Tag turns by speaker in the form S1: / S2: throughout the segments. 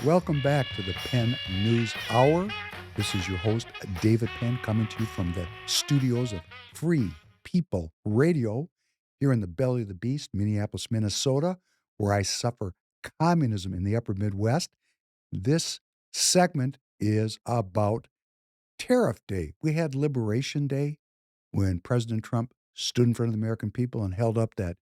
S1: Welcome back to the Penn News Hour. This is your host, David Penn, coming to you from the studios of Free People Radio here in the belly of the beast, Minneapolis, Minnesota, where I suffer communism in the upper Midwest. This segment is about Tariff Day. We had Liberation Day when President Trump stood in front of the American people and held up that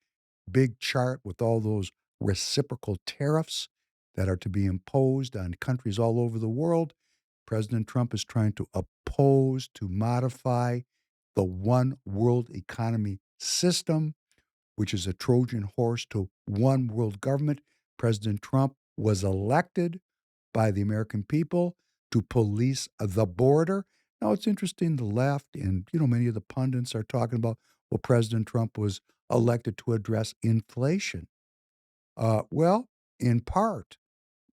S1: big chart with all those reciprocal tariffs that are to be imposed on countries all over the world. President Trump is trying to oppose, to modify the one world economy system, which is a Trojan horse to one world government. President Trump was elected by the American people to police the border. Now, it's interesting the left and, many of the pundits are talking about, well, President Trump was elected to address inflation. Well, in part,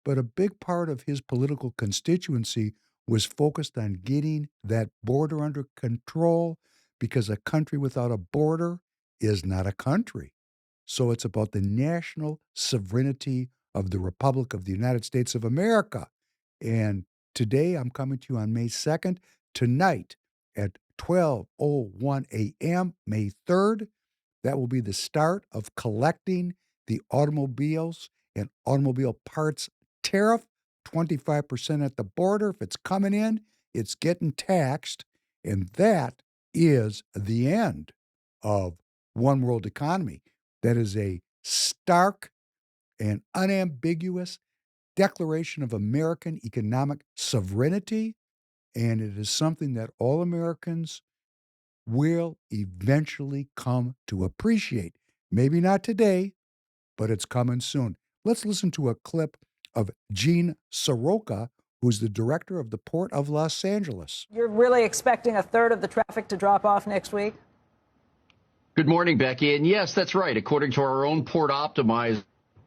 S1: but a big part of his political constituency was focused on getting that border under control because a country without a border is not a country. So it's about the national sovereignty of the Republic of the United States of America. And today I'm coming to you on May 2nd. Tonight at 12:01 a.m., May 3rd, that will be the start of collecting the automobiles and automobile parts tariff, 25% at the border. If it's coming in, it's getting taxed. And that is the end of one world economy. That is a stark and unambiguous declaration of American economic sovereignty. And it is something that all Americans will eventually come to appreciate. Maybe not today, but it's coming soon. Let's listen to a clip of Gene Soroka, who's the director of the Port of Los Angeles.
S2: You're really expecting a third of the traffic to drop off next week?
S3: Good morning, Becky. And yes, that's right. According to our own port optimizer,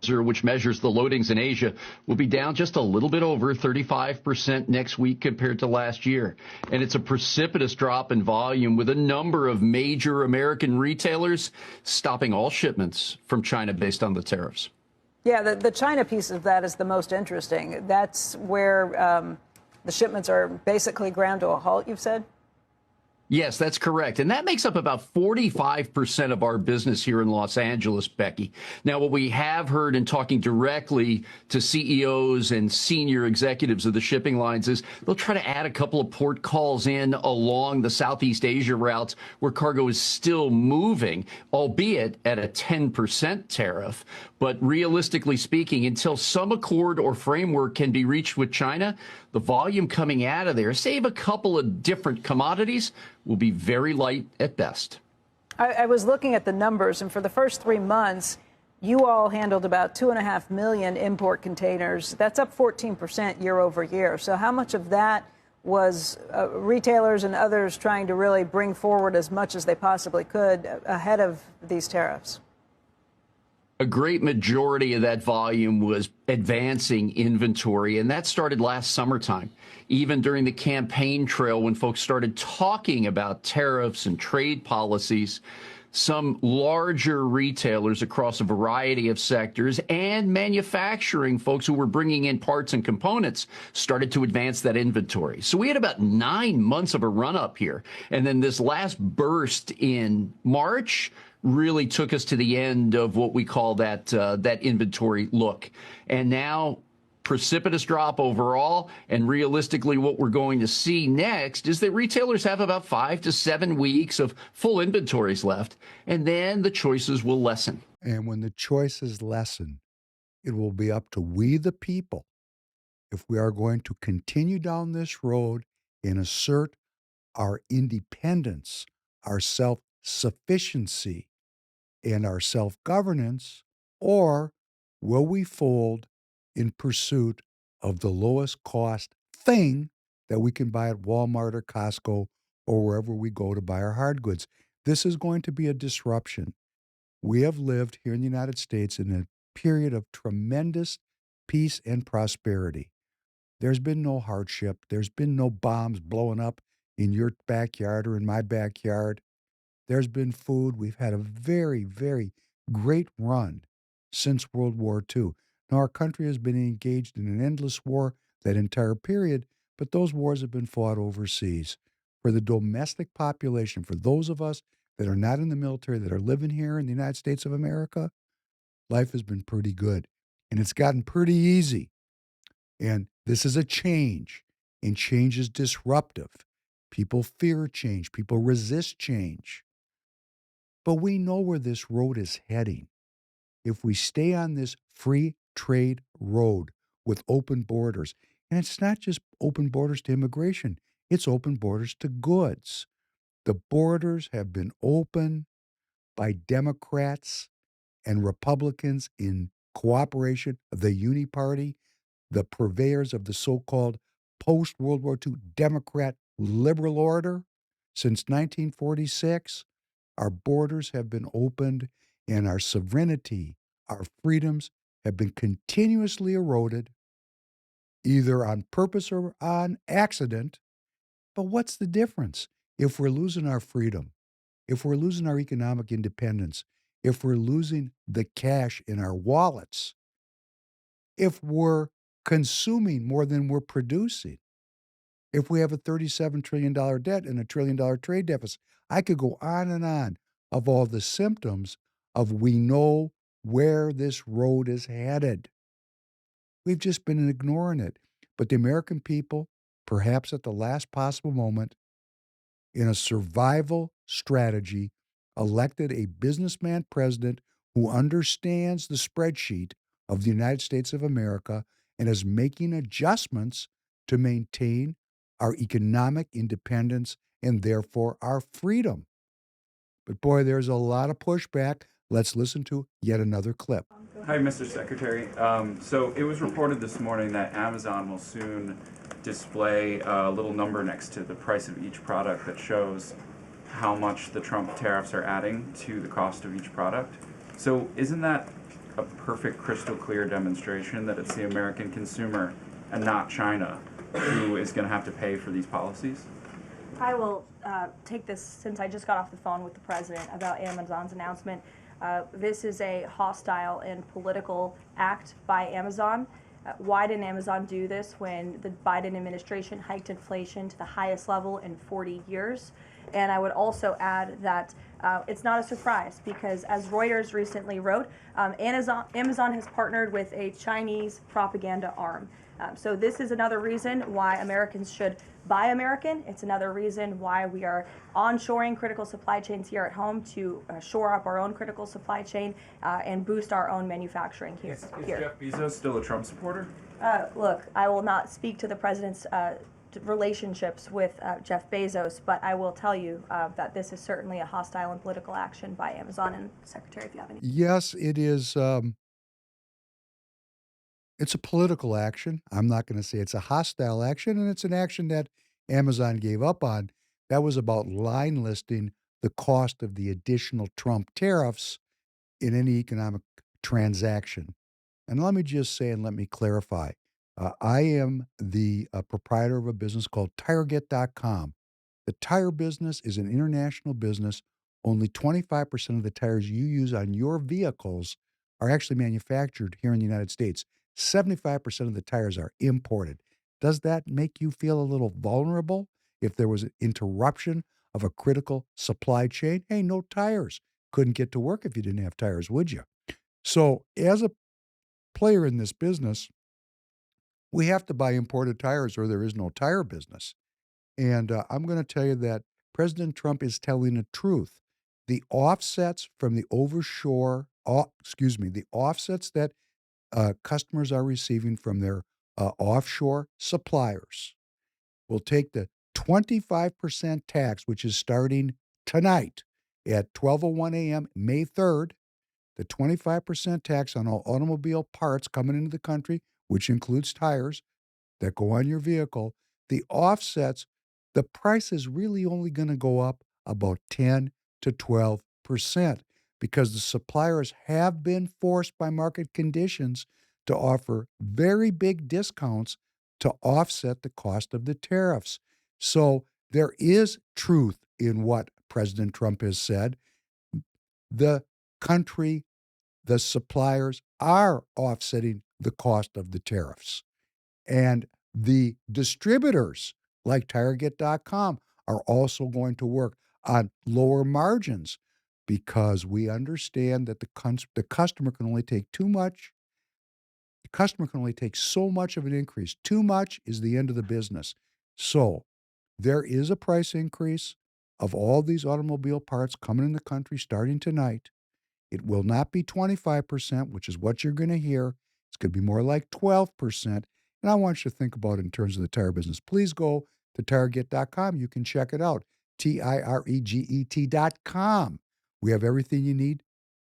S3: which measures the loadings in Asia, will be down just a little bit over 35% next week compared to last year. And it's a precipitous drop in volume, with a number of major American retailers stopping all shipments from China based on the tariffs.
S2: Yeah, the China piece of that is the most interesting. That's where the shipments are basically ground to a halt, you've said?
S3: Yes, that's correct. And that makes up about 45% of our business here in Los Angeles, Becky. Now, what we have heard in talking directly to CEOs and senior executives of the shipping lines is they'll try to add a couple of port calls in along the Southeast Asia routes where cargo is still moving, albeit at a 10% tariff. But realistically speaking, until some accord or framework can be reached with China, the volume coming out of there, save a couple of different commodities, will be very light at best.
S2: I was looking at the numbers, and for the first 3 months, you all handled about 2.5 million import containers. That's up 14% year over year. So how much of that was retailers and others trying to really bring forward as much as they possibly could ahead of these tariffs?
S3: A great majority of that volume was advancing inventory, and that started last summertime. Even during the campaign trail, when folks started talking about tariffs and trade policies, some larger retailers across a variety of sectors and manufacturing folks who were bringing in parts and components started to advance that inventory. So we had about 9 months of a run up here. And then this last burst in March really took us to the end of what we call that inventory look. And now precipitous drop overall. And realistically, what we're going to see next is that retailers have about 5 to 7 weeks of full inventories left, and then the choices will lessen.
S1: And when the choices lessen, it will be up to we, the people, if we are going to continue down this road and assert our independence, our self sufficiency, and our self governance, or will we fold in pursuit of the lowest cost thing that we can buy at Walmart or Costco or wherever we go to buy our hard goods? This is going to be a disruption. We have lived here in the United States in a period of tremendous peace and prosperity. There's been no hardship. There's been no bombs blowing up in your backyard or in my backyard. There's been food. We've had a very, very great run since World War II. Now, our country has been engaged in an endless war that entire period, but those wars have been fought overseas. For the domestic population, for those of us that are not in the military, that are living here in the United States of America, life has been pretty good. And it's gotten pretty easy. And this is a change, and change is disruptive. People fear change, people resist change. But we know where this road is heading. If we stay on this free trade road with open borders, and it's not just open borders to immigration, it's open borders to goods. The borders have been open by Democrats and Republicans in cooperation, the Uni Party, the purveyors of the so-called post-World War II Democrat liberal order. Since 1946, our borders have been opened and our sovereignty, our freedoms have been continuously eroded, either on purpose or on accident. But what's the difference? If we're losing our freedom, if we're losing our economic independence, if we're losing the cash in our wallets, if we're consuming more than we're producing, if we have a $37 trillion debt and a $1 trillion trade deficit, I could go on and on of all the symptoms of we know where this road is headed. We've just been ignoring it. But the American people, perhaps at the last possible moment, in a survival strategy, elected a businessman president who understands the spreadsheet of the United States of America and is making adjustments to maintain our economic independence and therefore our freedom. But boy, there's a lot of pushback. Let's listen to yet another clip.
S4: Hi, Mr. Secretary. So it was reported this morning that Amazon will soon display a little number next to the price of each product that shows how much the Trump tariffs are adding to the cost of each product. So isn't that a perfect, crystal clear demonstration that it's the American consumer and not China who is going to have to pay for these policies?
S5: I will take this since I just got off the phone with the president about Amazon's announcement. This is a hostile and political act by Amazon. Why didn't Amazon do this when the Biden administration hiked inflation to the highest level in 40 years? And I would also add that it's not a surprise because, as Reuters recently wrote, Amazon has partnered with a Chinese propaganda arm. So this is another reason why Americans should buy American. It's another reason why we are onshoring critical supply chains here at home to shore up our own critical supply chain and boost our own manufacturing here.
S4: Is Jeff Bezos still a Trump supporter?
S5: Look, I will not speak to the president's relationships with Jeff Bezos, but I will tell you that this is certainly a hostile and political action by Amazon. And Secretary, if you have any.
S1: Yes, it is. It's a political action. I'm not going to say it's a hostile action, and it's an action that Amazon gave up on. That was about line listing the cost of the additional Trump tariffs in any economic transaction. And let me just say and let me clarify. I am the proprietor of a business called TireGet.com. The tire business is an international business. Only 25% of the tires you use on your vehicles are actually manufactured here in the United States. 75% of the tires are imported. Does that make you feel a little vulnerable if there was an interruption of a critical supply chain? Hey, no tires. Couldn't get to work if you didn't have tires, would you? So, as a player in this business, we have to buy imported tires or there is no tire business. And I'm going to tell you that President Trump is telling the truth. The offsets from the the offsets that customers are receiving from their offshore suppliers will take the 25% tax, which is starting tonight at 12:01 a.m., May 3rd, the 25% tax on all automobile parts coming into the country, which includes tires that go on your vehicle, the offsets, the price is really only going to go up about 10 to 12% because the suppliers have been forced by market conditions to offer very big discounts to offset the cost of the tariffs. So there is truth in what President Trump has said. The country, the suppliers are offsetting the cost of the tariffs. And the distributors like TireGet.com are also going to work on lower margins because we understand that the customer can only take too much. The customer can only take so much of an increase. Too much is the end of the business. So there is a price increase of all these automobile parts coming in the country starting tonight. It will not be 25%, which is what you're going to hear. It's going to be more like 12%. And I want you to think about it in terms of the tire business. Please go to TireGet.com. You can check it out. TIREGET.com. We have everything you need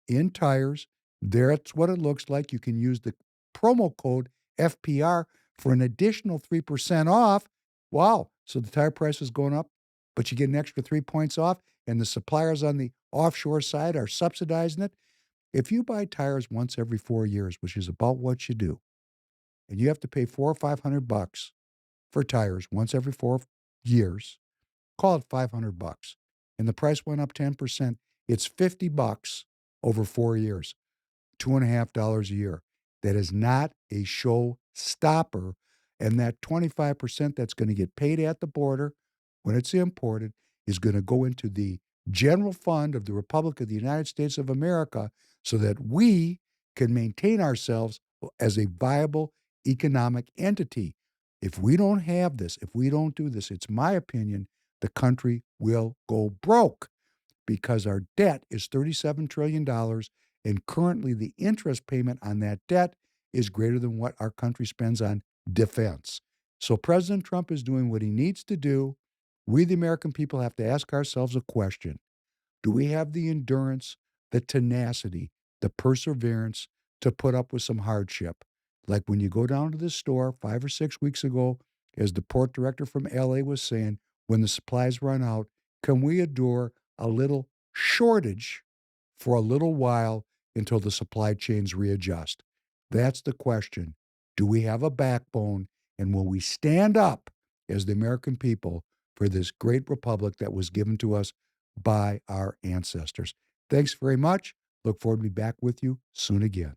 S1: in tires. That's what it looks like. You can use the promo code FPR for an additional 3% off. Wow. So the tire price is going up, but you get an extra 3 points off, and the suppliers on the offshore side are subsidizing it. If you buy tires once every 4 years, which is about what you do, and you have to pay $400 or $500 for tires once every 4 years, call it $500, and the price went up 10%, it's $50 over 4 years. $2.50 a year. That is not a show stopper. And that 25% that's going to get paid at the border when it's imported is going to go into the general fund of the Republic of the United States of America so that we can maintain ourselves as a viable economic entity. If we don't have this, if we don't do this, it's my opinion, the country will go broke because our debt is $37 trillion, and currently the interest payment on that debt is greater than what our country spends on defense. So President Trump is doing what he needs to do. We, the American people, have to ask ourselves a question. Do we have the endurance, the tenacity, the perseverance to put up with some hardship? Like when you go down to the store 5 or 6 weeks ago, as the port director from LA was saying, when the supplies run out, can we endure a little shortage for a little while until the supply chains readjust? That's the question. Do we have a backbone? And will we stand up as the American people for this great republic that was given to us by our ancestors? Thanks very much. Look forward to be back with you soon again.